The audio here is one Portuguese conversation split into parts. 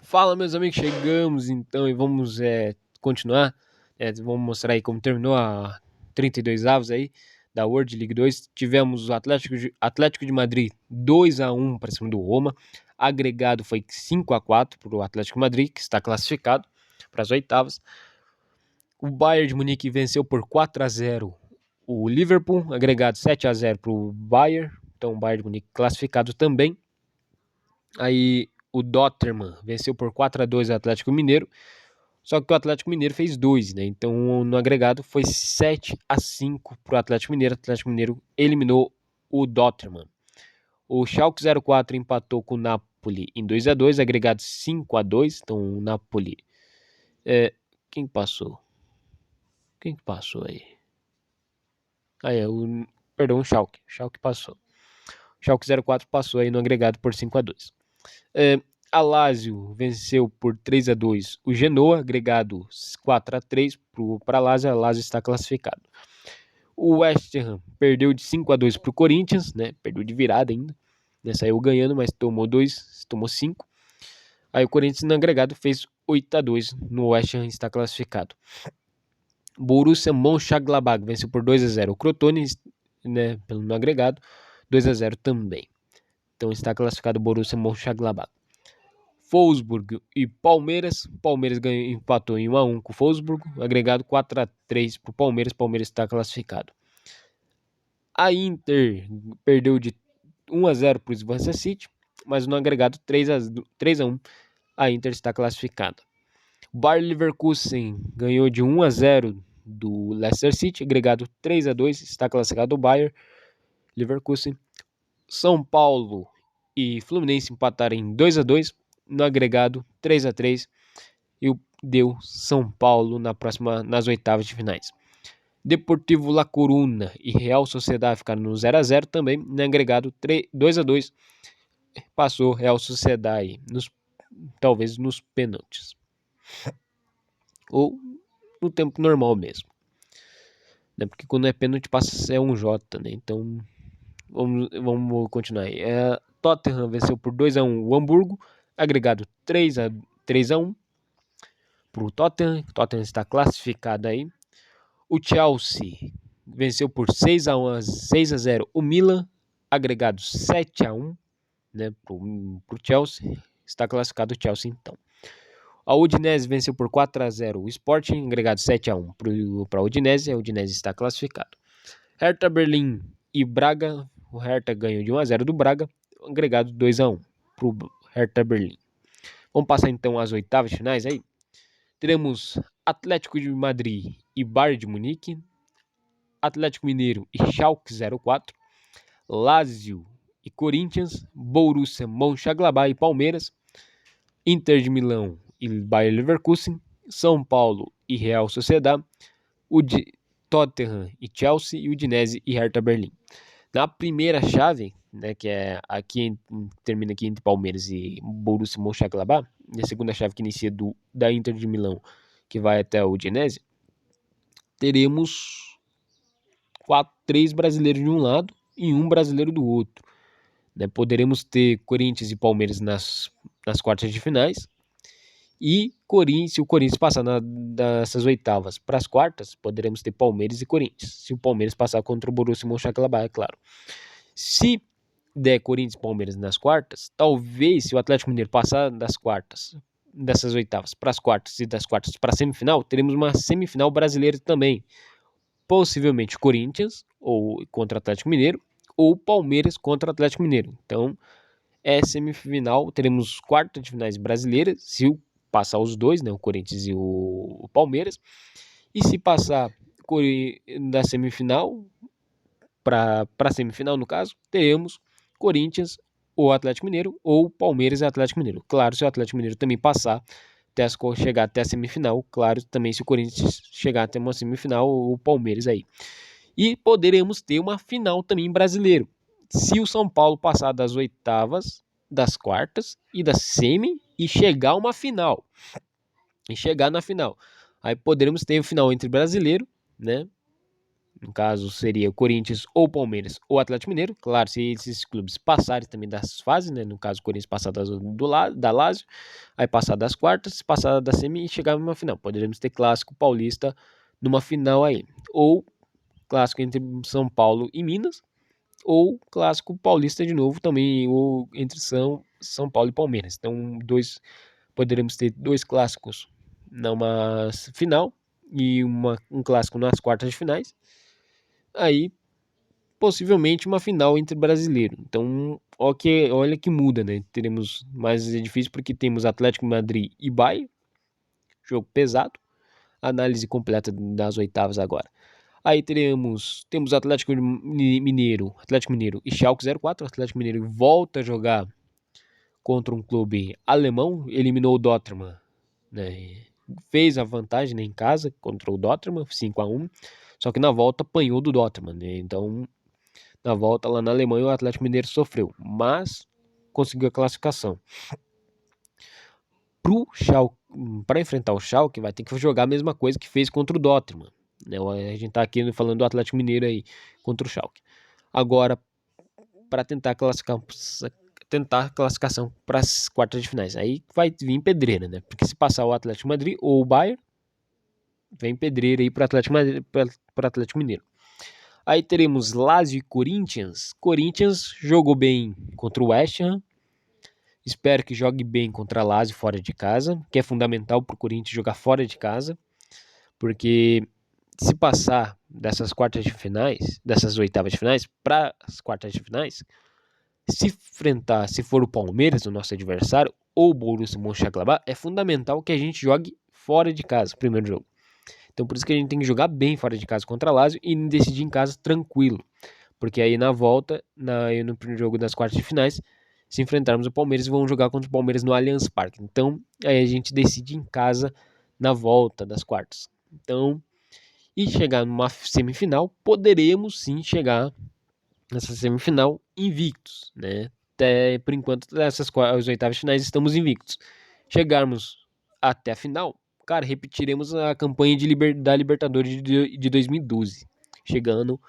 Fala, meus amigos, chegamos então e vamos continuar. Vamos mostrar aí como terminou a 32 avos aí da World League 2. Tivemos o Atlético de Madrid 2-1 para cima do Roma. Agregado foi 5-4 para o Atlético de Madrid, que está classificado para as oitavas. O Bayern de Munique venceu por 4-0 o Liverpool, agregado 7-0 para o Bayern. Então o Bayern de Munique classificado também. Aí o Dortmund venceu por 4-2 o Atlético Mineiro. Só que o Atlético Mineiro fez 2, né? Então no agregado foi 7-5 para o Atlético Mineiro. O Atlético Mineiro eliminou o Dortmund. O Schalke 04 empatou com o Napoli em 2-2, agregado 5-2. Então o Napoli... Quem passou? Quem passou aí? Perdão, o Schalke. O Schalke passou. O Schalke 04 passou aí no agregado por 5-2. A Lazio venceu por 3-2 o Genoa, agregado 4-3 para a Lazio. A Lazio está classificado. O West Ham perdeu de 5-2 para o Corinthians, né? Perdeu de virada ainda, né? Saiu ganhando, mas tomou 5. Aí o Corinthians no agregado fez 8-2 no West Ham, está classificado. Borussia Mönchengladbach venceu por 2-0 o Crotone, né? No agregado 2-0 também. Então está classificado o Borussia Mönchengladbach. Wolfsburg e Palmeiras. Palmeiras empatou em 1-1 com o Wolfsburg, agregado 4-3 para o Palmeiras. Palmeiras está classificado. A Inter perdeu de 1-0 para o Swansea City, mas no agregado 3-1 a Inter está classificada. O Bayer Leverkusen ganhou de 1-0 do Leicester City, agregado 3-2, está classificado o Bayer Leverkusen. São Paulo e Fluminense empataram em 2-2, no agregado 3-3, e deu São Paulo nas oitavas de finais. Deportivo La Coruna e Real Sociedad ficaram no 0-0 também, no agregado 2-2, passou Real Sociedad aí, talvez nos pênaltis, ou no tempo normal mesmo, né? Porque quando é pênalti passa é um J, né? Então vamos continuar aí. Tottenham venceu por 2-1 o Hamburgo, agregado 3-1 para o Tottenham. O Tottenham está classificado aí. O Chelsea venceu por 6-0 o Milan, agregado 7-1, né, para o Chelsea. Está classificado o Chelsea então. A Udinese venceu por 4-0 o Sporting, agregado 7-1 para a Udinese. A Udinese está classificado. Hertha Berlim e Braga. O Hertha ganhou de 1-0 do Braga, agregado 2-1 para o Hertha Berlim. Vamos passar então às oitavas finais aí. Teremos Atlético de Madrid e Bayern de Munique, Atlético Mineiro e Schalke 04, Lazio e Corinthians, Borussia Mönchengladbach e Palmeiras, Inter de Milão e Bayer Leverkusen, São Paulo e Real Sociedad, Tottenham e Chelsea, e Udinese e Hertha Berlim. Na primeira chave, né, que é aqui, termina aqui entre Palmeiras e Borussia Mönchengladbach, e a segunda chave que inicia da Inter de Milão, que vai até o Udinese, teremos 3 brasileiros de um lado e um brasileiro do outro, né? Poderemos ter Corinthians e Palmeiras nas quartas de finais, e se o Corinthians passar dessas oitavas para as quartas, poderemos ter Palmeiras e Corinthians, se o Palmeiras passar contra o Borussia Mönchengladbach, é claro. Se der Corinthians e Palmeiras nas quartas, talvez, se o Atlético Mineiro passar dessas oitavas para as quartas e das quartas para a semifinal, teremos uma semifinal brasileira também. Possivelmente Corinthians ou contra o Atlético Mineiro, ou Palmeiras contra o Atlético Mineiro. Então, semifinal, teremos quartas de finais brasileiras, se passar os dois, né, o Corinthians e o Palmeiras. E se passar da semifinal para a semifinal, no caso, teremos Corinthians ou Atlético Mineiro, ou Palmeiras e Atlético Mineiro. Claro, se o Atlético Mineiro também passar, chegar até a semifinal, claro, também se o Corinthians chegar até uma semifinal, ou o Palmeiras aí. E poderemos ter uma final também brasileiro, se o São Paulo passar das oitavas, das quartas e da semi e chegar a uma final. E chegar na final. Aí poderemos ter o final entre brasileiro, né? No caso, seria o Corinthians ou Palmeiras ou Atlético Mineiro. Claro, se esses clubes passarem também das fases, né? No caso, o Corinthians passar da Lazio, aí passar das quartas, passar da semi e chegar numa final. Poderemos ter clássico paulista numa final aí. Ou clássico entre São Paulo e Minas, ou clássico paulista de novo também, ou entre São Paulo e Palmeiras. Então, poderemos ter dois clássicos numa final e um clássico nas quartas de finais. Aí, possivelmente, uma final entre brasileiro. Então, olha que muda, né? Teremos mais é difícil porque temos Atlético Madrid e Bayern, jogo pesado. Análise completa das oitavas agora. Aí temos Atlético Mineiro e Schalke 04. O Atlético Mineiro volta a jogar contra um clube alemão, eliminou o Dortmund, né? Fez a vantagem, né, em casa contra o Dortmund, 5-1. Só que na volta apanhou do Dortmund, né? Então, na volta lá na Alemanha o Atlético Mineiro sofreu, mas conseguiu a classificação. Para enfrentar o Schalke, vai ter que jogar a mesma coisa que fez contra o Dortmund, né? A gente tá aqui falando do Atlético Mineiro aí contra o Schalke. Agora, para tentar classificação para as quartas de finais, aí vai vir pedreira, né? Porque se passar o Atlético Madrid ou o Bayern, vem pedreira aí para o Atlético Mineiro. Aí teremos Lazio e Corinthians. Corinthians jogou bem contra o West Ham. Espero que jogue bem contra a Lazio fora de casa, que é fundamental para o Corinthians jogar fora de casa, porque se passar dessas quartas de finais, dessas oitavas de finais para as quartas de finais, se enfrentar, se for o Palmeiras, o nosso adversário, ou o Borussia Mönchengladbach, é fundamental que a gente jogue fora de casa, primeiro jogo. Então por isso que a gente tem que jogar bem fora de casa contra a Lazio e decidir em casa tranquilo. Porque aí na volta, no primeiro jogo das quartas de finais, se enfrentarmos o Palmeiras, vamos jogar contra o Palmeiras no Allianz Parque. Então aí a gente decide em casa na volta das quartas. Então, e chegar numa semifinal, poderemos sim chegar nessa semifinal invictos, né? Até por enquanto, as oitavas finais estamos invictos. Chegarmos até a final, cara, repetiremos a campanha da Libertadores de 2012, chegando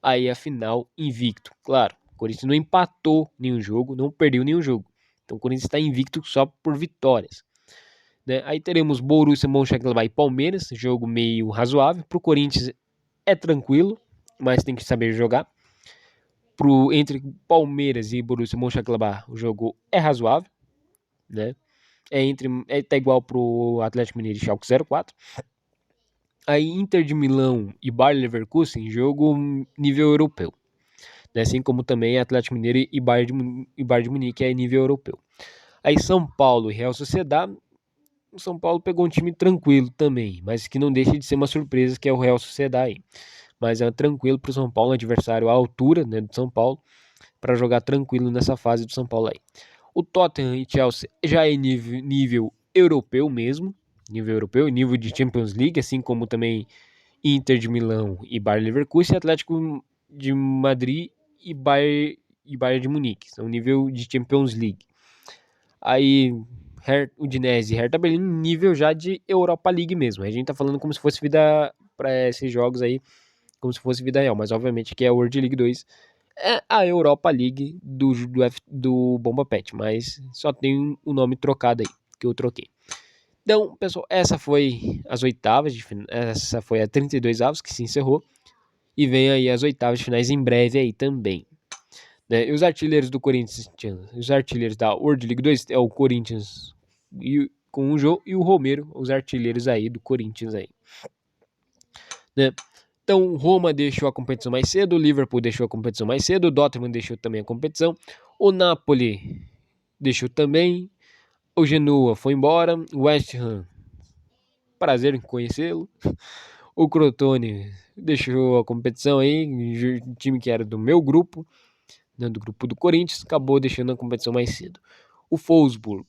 aí a final invicto. Claro, o Corinthians não empatou nenhum jogo, não perdeu nenhum jogo. Então o Corinthians está invicto só por vitórias. Né? Aí teremos Borussia Mönchengladbach e Palmeiras, jogo meio razoável. Para o Corinthians é tranquilo, mas tem que saber jogar. Entre Palmeiras e Borussia Mönchengladbach, o jogo é razoável, né? Tá igual pro Atlético Mineiro e Schalke 04. Aí Inter de Milão e Bayer Leverkusen, jogo nível europeu. Né? Assim como também Atlético Mineiro e Bayern de Munique é nível europeu. Aí São Paulo e Real Sociedad. O São Paulo pegou um time tranquilo também, mas que não deixa de ser uma surpresa, que é o Real Sociedad aí. Mas é tranquilo pro São Paulo, um adversário à altura, né, do São Paulo, para jogar tranquilo nessa fase do São Paulo aí. O Tottenham e Chelsea já é nível europeu mesmo, nível europeu, nível de Champions League, assim como também Inter de Milão e Bayer Leverkusen, Atlético de Madrid e Bayern de Munique, são nível de Champions League. Aí Udinese e Hertha Berlim, nível já de Europa League mesmo. A gente tá falando como se fosse vida para esses jogos aí, como se fosse vida real, mas obviamente que é a World League 2 é a Europa League do Bomba Pet, mas só tem o nome trocado aí, que eu troquei. Então, pessoal, essa foi as oitavas, essa foi a 32 avos que se encerrou, e vem aí as oitavas de finais em breve aí também. Né? E os artilheiros do Corinthians, os artilheiros da World League 2 é o Corinthians com o Jô e o Romero, os artilheiros aí do Corinthians aí. Né? Então, Roma deixou a competição mais cedo, o Liverpool deixou a competição mais cedo, o Dortmund deixou também a competição, o Napoli deixou também, o Genoa foi embora, o West Ham, prazer em conhecê-lo, o Crotone deixou a competição aí, o time que era do meu grupo, né, do grupo do Corinthians, acabou deixando a competição mais cedo. O Wolfsburg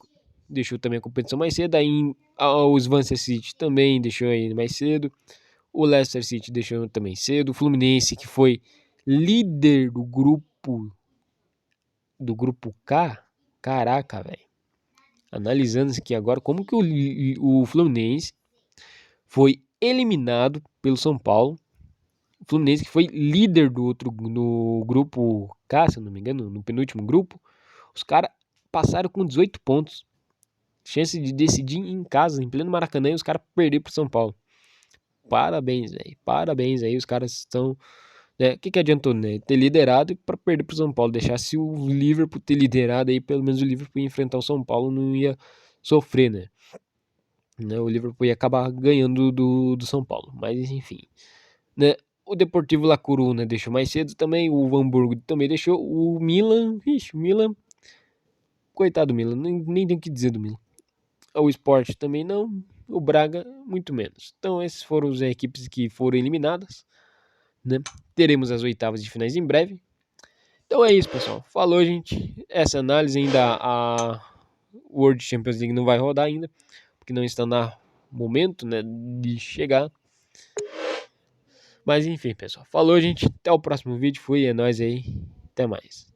deixou também a competição mais cedo, aí o Swansea City também deixou aí mais cedo, o Leicester City deixou também cedo. O Fluminense, que foi líder do grupo K. Caraca, velho. Analisando isso aqui agora, como que o Fluminense foi eliminado pelo São Paulo O Fluminense que foi líder no grupo K, se eu não me engano, no penúltimo grupo. Os caras passaram com 18 pontos. Chance de decidir em casa, em pleno Maracanã, e os caras perderam pro São Paulo. Parabéns, velho. Parabéns aí, os caras estão... O que adiantou, né? Ter liderado para perder pro São Paulo. Deixasse o Liverpool ter liderado aí, pelo menos o Liverpool ia enfrentar o São Paulo, não ia sofrer, né? O Liverpool ia acabar ganhando do São Paulo. Mas enfim, né? O Deportivo La Coruna deixou mais cedo também. O Hamburgo também deixou. O Milan, o Milan, coitado do Milan, nem tem o que dizer do Milan. O Sport também não. O Braga, muito menos. Então, essas foram as equipes que foram eliminadas, né? Teremos as oitavas de finais em breve. Então é isso, pessoal. Falou, gente. Essa análise ainda a World Champions League não vai rodar ainda, porque não está no momento, né, de chegar. Mas enfim, pessoal. Falou, gente. Até o próximo vídeo. Fui, é nóis aí. Até mais.